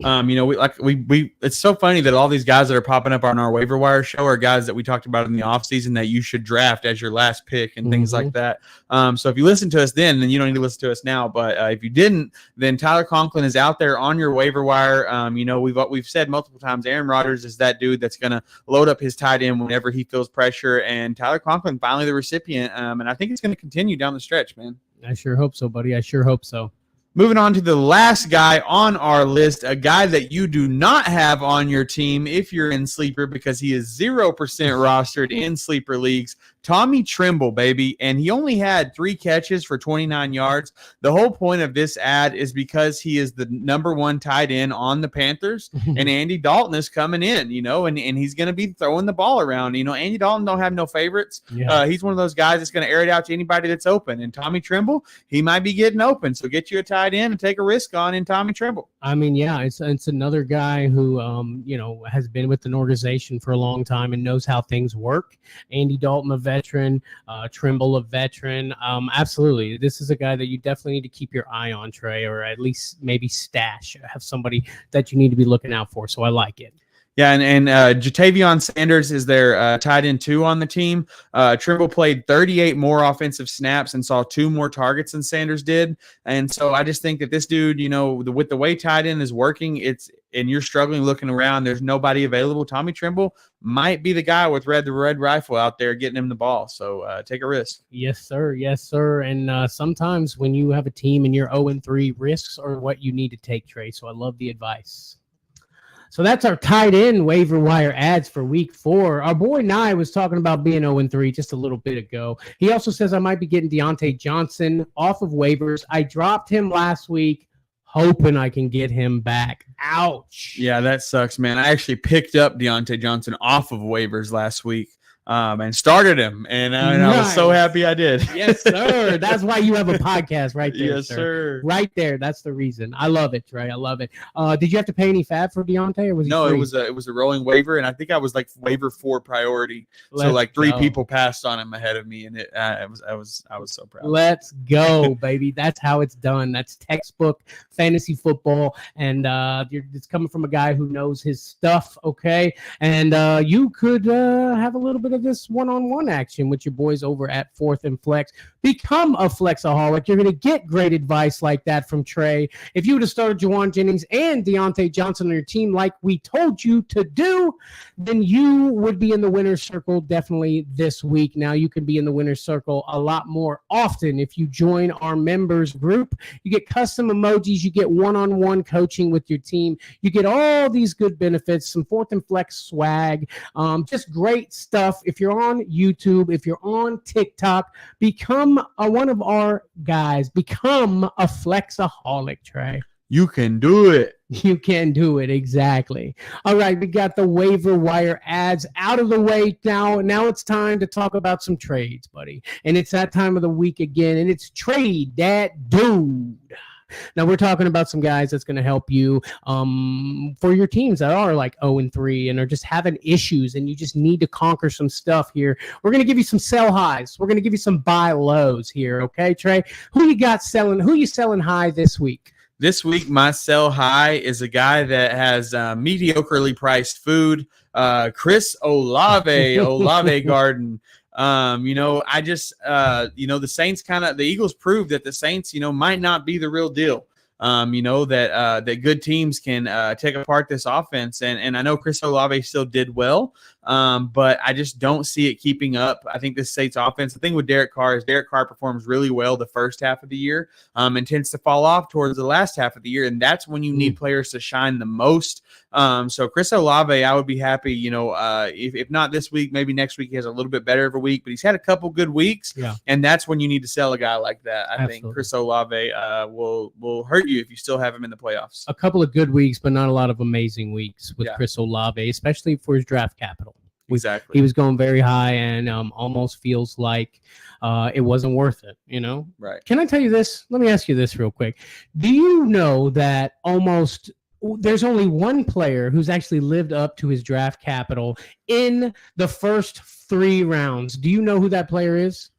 It's so funny that all these guys that are popping up on our waiver wire show are guys that we talked about in the offseason that you should draft as your last pick and things like that. So if you listen to us then you don't need to listen to us now. But if you didn't, then Tyler Conklin is out there on your waiver wire. We've said multiple times, Aaron Rodgers is that dude that's going to load up his tight end whenever he feels pressure. And Tyler Conklin finally the recipient. And I think it's going to continue down the stretch, man. I sure hope so, buddy. I sure hope so. Moving on to the last guy on our list, a guy that you do not have on your team if you're in sleeper, because he is 0% rostered in sleeper leagues. Tommy Tremble, baby, and he only had 3 catches for 29 yards. The whole point of this ad is because he is the number 1 tight end on the Panthers, and Andy Dalton is coming in, and he's going to be throwing the ball around. Andy Dalton don't have no favorites. Yeah. He's one of those guys that's going to air it out to anybody that's open, and Tommy Tremble, he might be getting open, so get you a tight end and take a risk on in Tommy Tremble. I mean, yeah, it's another guy who, has been with an organization for a long time and knows how things work. Andy Dalton, a veteran, Trimble, a veteran. Absolutely. This is a guy that you definitely need to keep your eye on, Trey, or at least maybe stash. Have somebody that you need to be looking out for. So I like it. Yeah, and Jatavion Sanders is their tight end 2 on the team. Trimble played 38 more offensive snaps and saw 2 more targets than Sanders did. And so I just think that this dude, with the way tight end is working, and you're struggling looking around, there's nobody available. Tommy Tremble might be the guy with the red rifle out there getting him the ball. So take a risk. Yes, sir. Yes, sir. And sometimes when you have a team and you're 0-3, risks are what you need to take, Trey. So I love the advice. So that's our tight end waiver wire ads for week 4. Our boy Nye was talking about being 0-3 just a little bit ago. He also says I might be getting Deontay Johnson off of waivers. I dropped him last week, hoping I can get him back. Ouch. Yeah, that sucks, man. I actually picked up Deontay Johnson off of waivers last week. and started him. And I was so happy I did. Yes, sir. That's why you have a podcast right there. Yes, sir. Right there. That's the reason. I love it, Trey. I love it. Did you have to pay any fab for Deontay, or was he No, free? it was a rolling waiver, and I think I was like waiver 4 priority. So like 3 people passed on him ahead of me, and I was so proud. Let's go, baby. That's how it's done. That's textbook fantasy football, and it's coming from a guy who knows his stuff. Okay, and you could have a little bit of this one-on-one action with your boys over at Fourth and Flex. Become a flexaholic. You're going to get great advice like that from Trey. If you would have started Juwan Jennings and Deontay Johnson on your team like we told you to do, then you would be in the winner's circle definitely this week. Now you can be in the winner's circle a lot more often if you join our members group. You get custom emojis. You get one-on-one coaching with your team. You get all these good benefits, some Fourth and Flex swag, just great stuff. If you're on YouTube, if you're on TikTok, become one of our guys. Become a flexaholic, Trey. You can do it. You can do it. Exactly. All right. We got the waiver wire ads out of the way now. Now it's time to talk about some trades, buddy. And it's that time of the week again. And it's Trade That Dude. Now we're talking about some guys that's going to help you for your teams that are like 0-3 and are just having issues, and you just need to conquer some stuff here. We're going to give you some sell highs. We're going to give you some buy lows here. Okay, Trey? Who you got selling? Who you selling high this week? This week, my sell high is a guy that has mediocrely priced food. Chris Olave Garden. I just, the Saints the Eagles proved that the Saints, might not be the real deal. That good teams can take apart this offense. And I know Chris Olave still did well, but I just don't see it keeping up. I think this Saints offense, the thing with Derek Carr is Derek Carr performs really well the first half of the year and tends to fall off towards the last half of the year. And that's when you need players to shine the most. So Chris Olave, I would be happy, if not this week, maybe next week he has a little bit better of a week, but he's had a couple good weeks. Yeah. And that's when you need to sell a guy like that. I think Chris Olave will hurt you if you still have him in the playoffs. A couple of good weeks, but not a lot of amazing weeks with Chris Olave, especially for his draft capital. Exactly. He was going very high and almost feels like it wasn't worth it, Right. Can I tell you this? Let me ask you this real quick. Do you know that there's only one player who's actually lived up to his draft capital in the first 3 rounds? Do you know who that player is?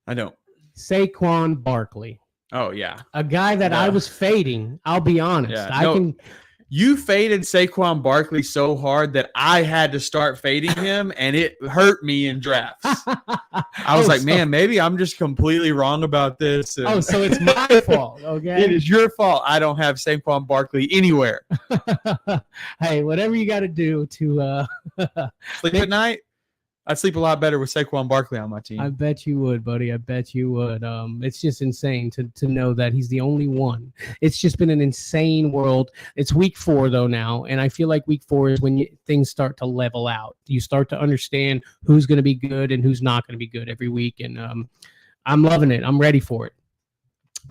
I don't. Saquon Barkley. Oh, yeah. A guy that I was fading, I'll be honest. Yeah, you faded Saquon Barkley so hard that I had to start fading him, and it hurt me in drafts. I was man, maybe I'm just completely wrong about this. And so it's my fault, okay? It is your fault. I don't have Saquon Barkley anywhere. Hey, whatever you got to do to sleep at night. I'd sleep a lot better with Saquon Barkley on my team. I bet you would, buddy. I bet you would. It's just insane to know that he's the only one. It's just been an insane world. It's week 4, though, now, and I feel like week 4 is when things start to level out. You start to understand who's going to be good and who's not going to be good every week, and I'm loving it. I'm ready for it.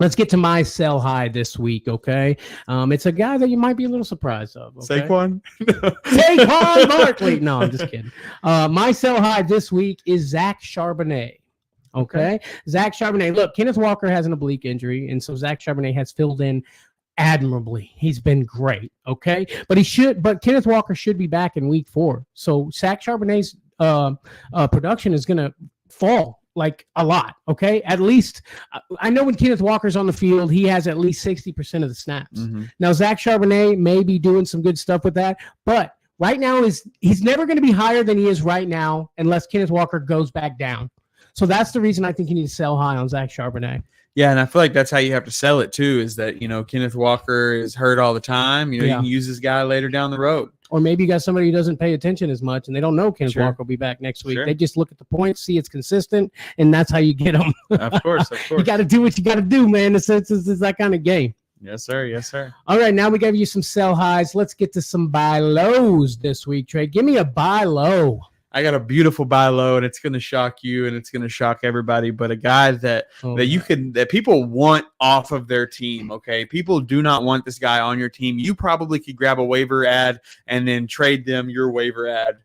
Let's get to my sell high this week, okay? It's a guy that you might be a little surprised of. Okay? Saquon? Saquon Barkley. No, I'm just kidding. My sell high this week is Zach Charbonnet. Okay? Zach Charbonnet. Look, Kenneth Walker has an oblique injury, and so Zach Charbonnet has filled in admirably. He's been great, okay? But Kenneth Walker should be back in week 4. So Zach Charbonnet's production is going to fall like a lot, okay? At least, I know when Kenneth Walker's on the field, he has at least 60% of the snaps. Mm-hmm. Now, Zach Charbonnet may be doing some good stuff with that, but right now he's never going to be higher than he is right now unless Kenneth Walker goes back down. So that's the reason I think you need to sell high on Zach Charbonnet. Yeah, and I feel like that's how you have to sell it too, is that, Kenneth Walker is hurt all the time. You can use this guy later down the road. Or maybe you got somebody who doesn't pay attention as much and they don't know Kenneth Walker will be back next week. They just look at the points, see it's consistent, and that's how you get them. Of course. You got to do what you got to do, man. It's that kind of game. Yes, sir. All right, now we gave you some sell highs. Let's get to some buy lows this week, Trey. Give me a buy low. I got a beautiful buy low, and it's going to shock you, and it's going to shock everybody. But a guy that people want off of their team. Okay, people do not want this guy on your team. You probably could grab a waiver ad and then trade them your waiver ad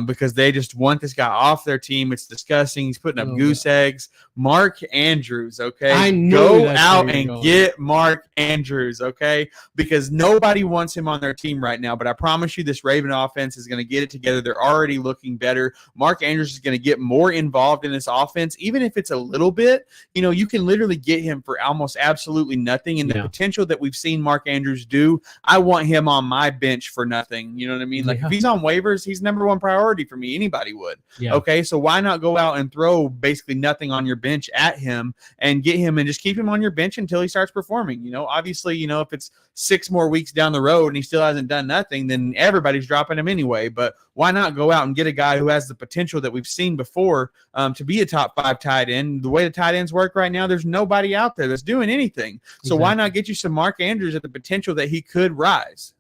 because they just want this guy off their team. It's disgusting. He's putting up goose eggs. Mark Andrews, okay? Go out and get Mark Andrews, okay? Because nobody wants him on their team right now, but I promise you this Raven offense is going to get it together. They're already looking better. Mark Andrews is going to get more involved in this offense, even if it's a little bit. You know, you can literally get him for almost absolutely nothing, and the potential that we've seen Mark Andrews do, I want him on my bench for nothing. You know what I mean? Like, if he's on waivers, he's number one priority for me. Anybody would. Okay, so why not go out and throw basically nothing on your bench at him and get him and just keep him on your bench until he starts performing? You know, obviously, you know, if it's 6 more weeks down the road and he still hasn't done nothing, then everybody's dropping him anyway. But why not go out and get a guy who has the potential that we've seen before to be a top 5 tight end? The way the tight ends work right now, there's nobody out there that's doing anything. So why not get you some Mark Andrews at the potential that he could rise?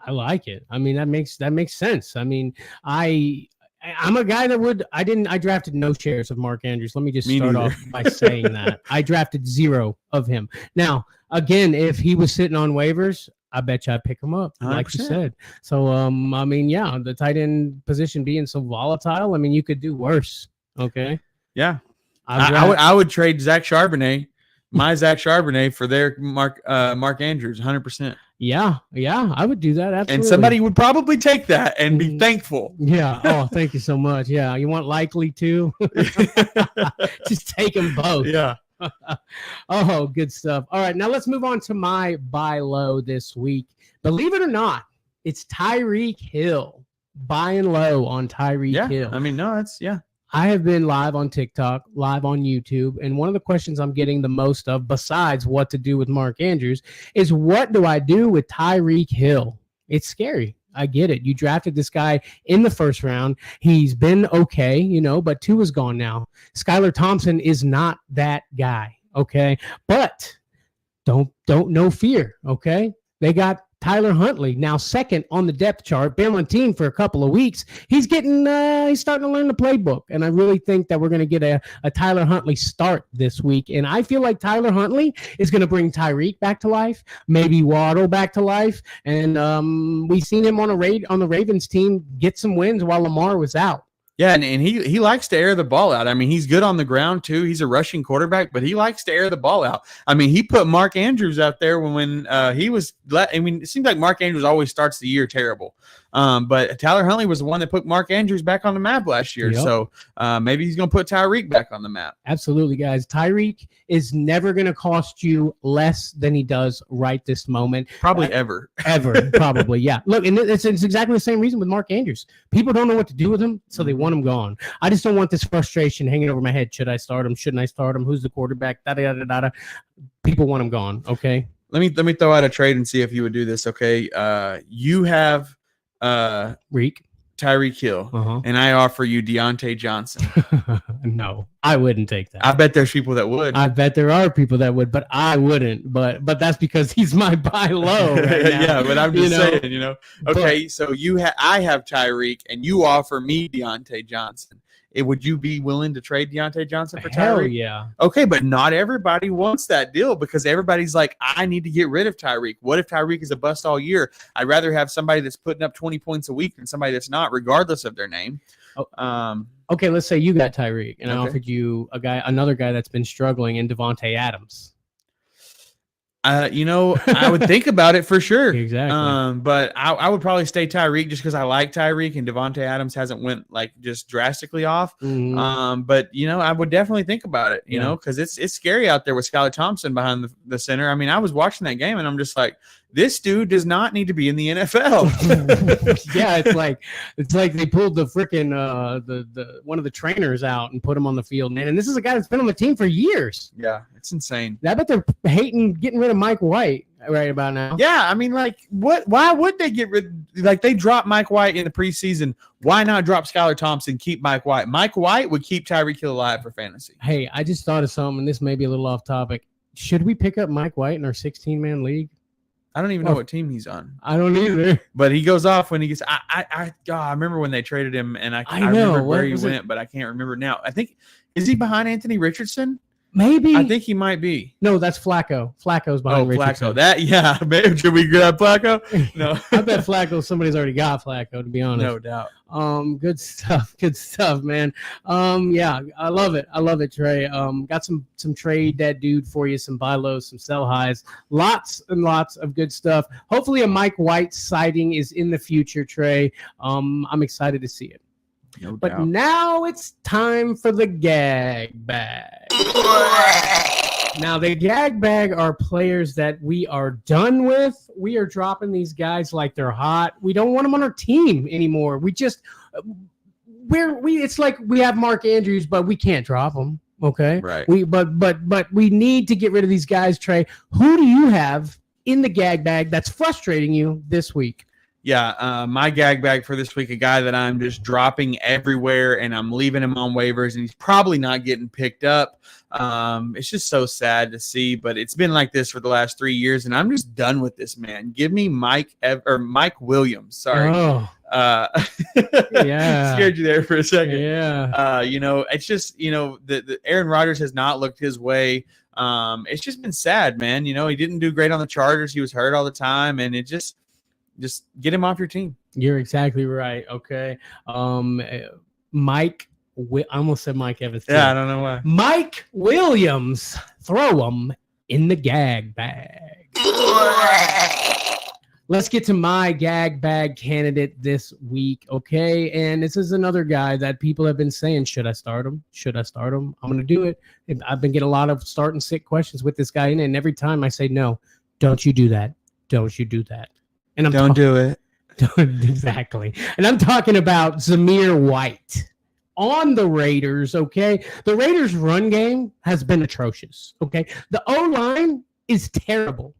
I like it. I mean, that makes sense. I mean, I'm a guy that I drafted no shares of Mark Andrews. Let me just start off by saying that. I drafted 0 of him. Now, again, if he was sitting on waivers, I bet you I'd pick him up, 100%. Like you said. So, I mean, yeah, the tight end position being so volatile, I mean, you could do worse. Okay. Yeah. I would trade Zach Charbonnet, my Zach Charbonnet, for their Mark Andrews, 100%. Yeah, I would do that. Absolutely. And somebody would probably take that and be thankful. Yeah. Oh, thank you so much. Yeah. You want likely to? Just take them both. Yeah. Oh, good stuff. All right. Now let's move on to my buy low this week. Believe it or not, it's Tyreek Hill. Buying low on Tyreek Hill. I mean, no, I have been live on TikTok, live on YouTube, and one of the questions I'm getting the most of, besides what to do with Mark Andrews, is what do I do with Tyreek Hill? It's scary. I get it. You drafted this guy in the first round. He's been okay, you know, but 2 is gone now. Skylar Thompson is not that guy, okay? But don't no fear, okay? They got Tyler Huntley, now second on the depth chart, been on team for a couple of weeks. He's starting to learn the playbook, and I really think that we're going to get a Tyler Huntley start this week. And I feel like Tyler Huntley is going to bring Tyreek back to life, maybe Waddle back to life, and we've seen him on the Ravens team get some wins while Lamar was out. Yeah, and he likes to air the ball out. I mean, he's good on the ground too. He's a rushing quarterback, but he likes to air the ball out. I mean, he put Mark Andrews out there when he was – I mean, it seems like Mark Andrews always starts the year terrible. But Tyler Huntley was the one that put Mark Andrews back on the map last year. Yep. So maybe he's going to put Tyreek back on the map. Absolutely, guys. Tyreek is never going to cost you less than he does right this moment. Probably ever. Ever, probably, yeah. Look, and it's exactly the same reason with Mark Andrews. People don't know what to do with him, so they want him gone. I just don't want this frustration hanging over my head. Should I start him? Shouldn't I start him? Who's the quarterback? Da-da-da-da-da. People want him gone, okay? Let me throw out a trade and see if you would do this, okay? You have Tyreek Hill, and I offer you Deontay Johnson. No, I wouldn't take that. I bet there's people that would. I bet there are people that would, but I wouldn't. But that's because he's my buy low right now. Yeah, but I'm just saying, you know. Okay, so I have Tyreek, and you offer me Deontay Johnson. Would you be willing to trade Deontay Johnson for Tyreek? Hell yeah. Okay, but not everybody wants that deal because everybody's like, I need to get rid of Tyreek. What if Tyreek is a bust all year? I'd rather have somebody that's putting up 20 points a week than somebody that's not, regardless of their name. Okay, let's say you got Tyreek, and I offered you another guy that's been struggling in Devontae Adams. You know, I would think about it for sure. Exactly. But I would probably stay Tyreek just because I like Tyreek and Devontae Adams hasn't went like just drastically off. Mm-hmm. But you know, I would definitely think about it, you know, because it's scary out there with Skylar Thompson behind the center. I mean, I was watching that game and I'm just like, this dude does not need to be in the NFL. Yeah, it's like they pulled the freaking the one of the trainers out and put him on the field, man. And this is a guy that's been on the team for years. Yeah, it's insane. I bet they're hating getting rid of Mike White right about now. Yeah, I mean, like, why would they get rid? Like, they dropped Mike White in the preseason. Why not drop Skylar Thompson? Keep Mike White. Mike White would keep Tyreek Hill alive for fantasy. Hey, I just thought of something, and this may be a little off topic. Should we pick up Mike White in our 16-man league? I don't even know what team he's on. I don't either. But he goes off when he gets. I remember when they traded him, and I remember where he went, but I can't remember now. I think is he behind Anthony Richardson? Maybe. I think he might be. No, that's Flacco. Flacco's behind Richardson. Flacco. Maybe should we grab Flacco? No. I bet Flacco, somebody's already got Flacco, to be honest. No doubt. Good stuff, man. Yeah, I love it, Trey. Got some trade that dude for you, some buy lows, some sell highs, lots and lots of good stuff. Hopefully a Mike White sighting is in the future, Trey. I'm excited to see it. No but doubt. Now it's time for the gag bag. Now, the gag bag are players that we are done with. We are dropping these guys like they're hot. We don't want them on our team anymore. It's like we have Mark Andrews, but we can't drop them. Okay, right. But we need to get rid of these guys. Trey, who do you have in the gag bag that's frustrating you this week? Yeah, my gag bag for this week, a guy that I'm just dropping everywhere, and I'm leaving him on waivers, and he's probably not getting picked up. It's just so sad to see, but it's been like this for the last 3 years, and I'm just done with this man. Give me Mike Williams. Sorry. Oh. Yeah. Scared you there for a second. Yeah. It's just, the Aaron Rodgers has not looked his way. It's just been sad, man. He didn't do great on the Chargers. He was hurt all the time, and it just get him off your team. You're exactly right. Okay. Mike, I almost said Mike Evans. Yeah, I don't know why. Mike Williams, throw him in the gag bag. Let's get to my gag bag candidate this week, okay? And this is another guy that people have been saying, should I start him? Should I start him? I'm going to do it. And I've been getting a lot of start and sit questions with this guy, and every time I say, no, don't you do that. Don't you do that. And Don't do it. Exactly. And I'm talking about Zamir White on the Raiders, okay? The Raiders' run game has been atrocious, okay? The O-line is terrible.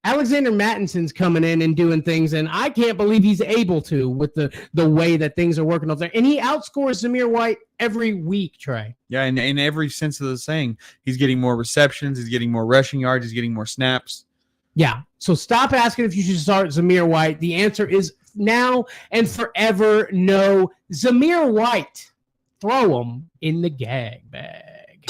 Alexander Mattinson's coming in and doing things, and I can't believe he's able to with the way that things are working over there. And he outscores Zamir White every week, Trey. Yeah, and in every sense of the saying, he's getting more receptions, he's getting more rushing yards, he's getting more snaps. Yeah, so stop asking if you should start Zamir White. The answer is now and forever no. Zamir White, throw him in the gag bag.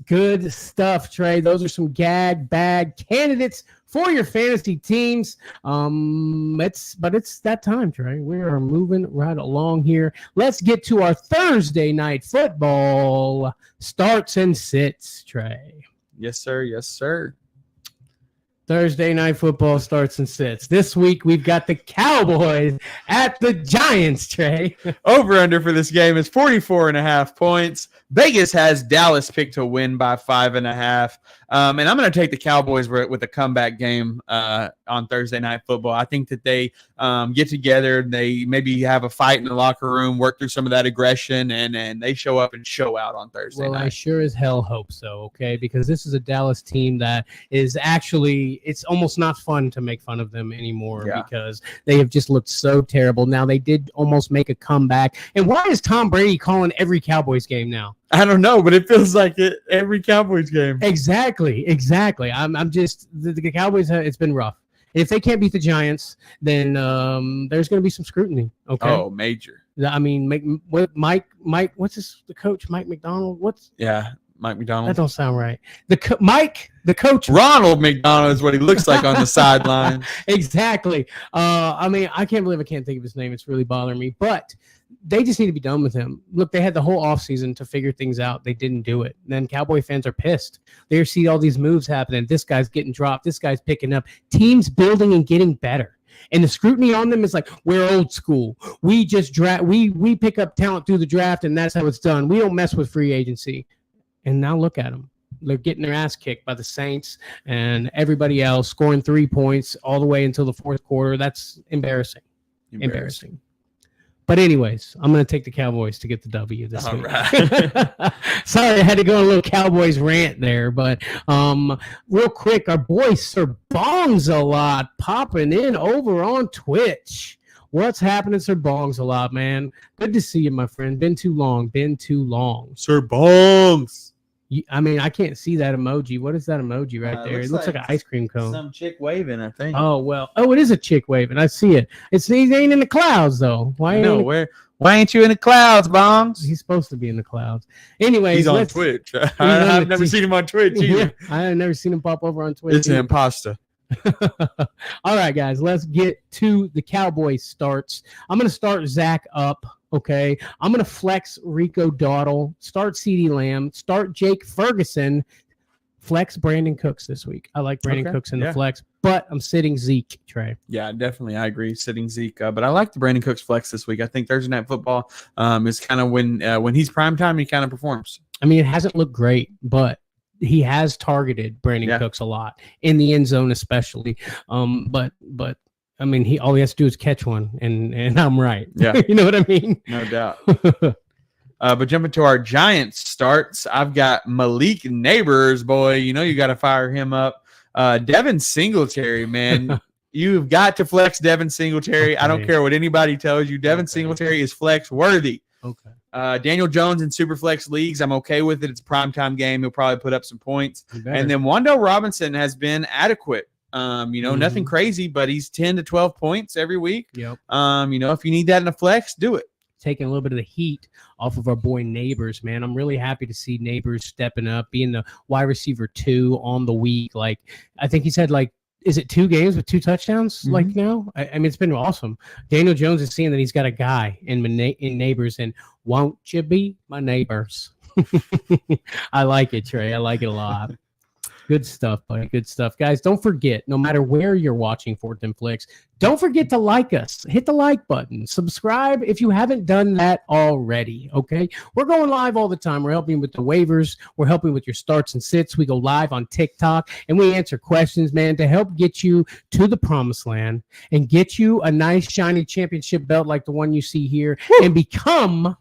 Good stuff, Trey. Those are some gag bag candidates for your fantasy teams. It's that time, Trey. We are moving right along here. Let's get to our Thursday night football starts and sits, Trey. Yes, sir. Yes, sir. Thursday night football starts and sits. This week, we've got the Cowboys at the Giants, Trey. Over-under for this game is 44.5 points. Vegas has Dallas picked to win by 5.5. And I'm going to take the Cowboys with a comeback game on Thursday night football. I think that they get together. They maybe have a fight in the locker room, work through some of that aggression, and they show up and show out on Thursday night. Well, I sure as hell hope so, okay? Because this is a Dallas team that is actually, it's almost not fun to make fun of them anymore because they have just looked so terrible. Now, they did almost make a comeback. And why is Tom Brady calling every Cowboys game now? I don't know, but it feels like it every Cowboys game. Exactly. I'm just the Cowboys. It's been rough. If they can't beat the Giants, then there's going to be some scrutiny. Okay. Oh, major. I mean, Mike. What's the coach? Mike McDonald. Mike McDonald. That don't sound right. The coach. Ronald McDonald is what he looks like on the sideline. Exactly. I mean, I can't believe I can't think of his name. It's really bothering me. But they just need to be done with him. Look, they had the whole offseason to figure things out. They didn't do it. And then Cowboy fans are pissed. They see all these moves happening. This guy's getting dropped. This guy's picking up. Teams building and getting better. And the scrutiny on them is like, we're old school. We just draft. We pick up talent through the draft, and that's how it's done. We don't mess with free agency. And now look at them. They're getting their ass kicked by the Saints and everybody else, scoring 3 points all the way until the fourth quarter. That's embarrassing. Embarrassing. But anyways, I'm going to take the Cowboys to get the W this week. Right. Sorry, I had to go on a little Cowboys rant there. But real quick, our boy Sir Bongs a Lot popping in over on Twitch. What's happening, Sir Bongs a Lot, man? Good to see you, my friend. Been too long. Sir Bongs. I mean, I can't see that emoji. What is that emoji right there? It looks like an ice cream cone. Some chick waving, I think. Oh, well. Oh, it is a chick waving. I see it. He ain't in the clouds, though. Why ain't you in the clouds, Bongs? He's supposed to be in the clouds. Anyways, he's on Twitch. I've never seen him on Twitch either. Yeah, I have never seen him pop over on Twitch. It's an imposter. All right, guys, let's get to the Cowboys starts. I'm going to start Zach up. Okay, I'm going to flex Rico Dowdle, start CeeDee Lamb, start Jake Ferguson, flex Brandon Cooks this week. I like Brandon Cooks in the flex, but I'm sitting Zeke, Trey. Yeah, definitely. I agree, sitting Zeke. But I like the Brandon Cooks flex this week. I think Thursday Night Football is kind of when he's prime time, he kind of performs. I mean, it hasn't looked great, but he has targeted Brandon Cooks a lot in the end zone, especially. But I mean, all he has to do is catch one, and I'm right. Yeah, you know what I mean. No doubt. But jumping to our Giants starts, I've got Malik Neighbors, boy. You know you got to fire him up. Devin Singletary, man. You've got to flex Devin Singletary. Okay. I don't care what anybody tells you. Devin Singletary is flex worthy. Okay. Daniel Jones in Superflex leagues, I'm okay with it. It's a primetime game. He'll probably put up some points. And then Wan'Dale Robinson has been adequate. Nothing crazy, but he's 10 to 12 points every week. Yep. If you need that in a flex, do it. Taking a little bit of the heat off of our boy Neighbors, man. I'm really happy to see Neighbors stepping up, being the wide receiver 2 on the week. Like, I think he's had is it 2 games with 2 touchdowns now? I mean, it's been awesome. Daniel Jones is seeing that he's got a guy in Neighbors, and won't you be my neighbors? I like it, Trey. I like it a lot. Good stuff, buddy. Good stuff. Guys, don't forget, no matter where you're watching Fourth and Flicks, don't forget to like us. Hit the like button. Subscribe if you haven't done that already, okay? We're going live all the time. We're helping with the waivers. We're helping with your starts and sits. We go live on TikTok, and we answer questions, man, to help get you to the promised land and get you a nice, shiny championship belt like the one you see here and become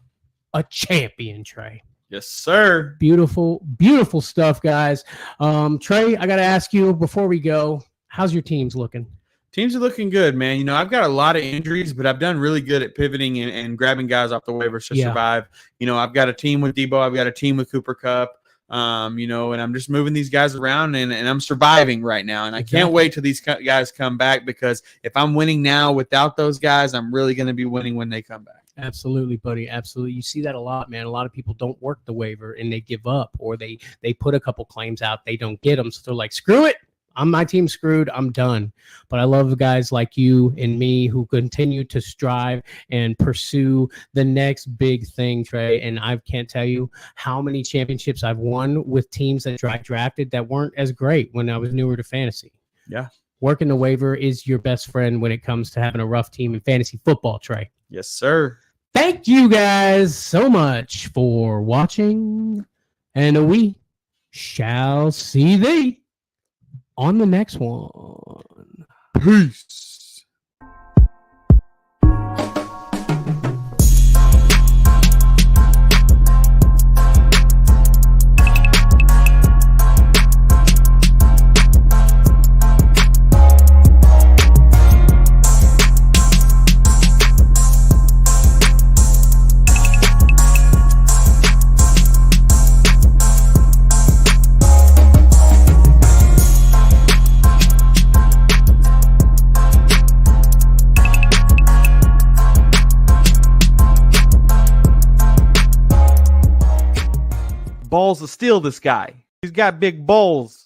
a champion, Trey. Yes, sir. Beautiful, beautiful stuff, guys. Trey, I got to ask you before we go, how's your teams looking? Teams are looking good, man. I've got a lot of injuries, but I've done really good at pivoting and grabbing guys off the waivers to survive. I've got a team with Debo. I've got a team with Cooper Kupp. And I'm just moving these guys around, and I'm surviving right now. And I can't wait till these guys come back, because if I'm winning now without those guys, I'm really going to be winning when they come back. Absolutely, buddy. Absolutely. You see that a lot, man. A lot of people don't work the waiver and they give up, or they put a couple claims out. They don't get them. So they're like, screw it. My team's screwed. I'm done. But I love guys like you and me who continue to strive and pursue the next big thing, Trey. And I can't tell you how many championships I've won with teams that drafted that weren't as great when I was newer to fantasy. Yeah. Working the waiver is your best friend when it comes to having a rough team in fantasy football, Trey. Yes, sir. Thank you guys so much for watching, and we shall see thee on the next one. Peace. Balls of steel, this guy. He's got big balls.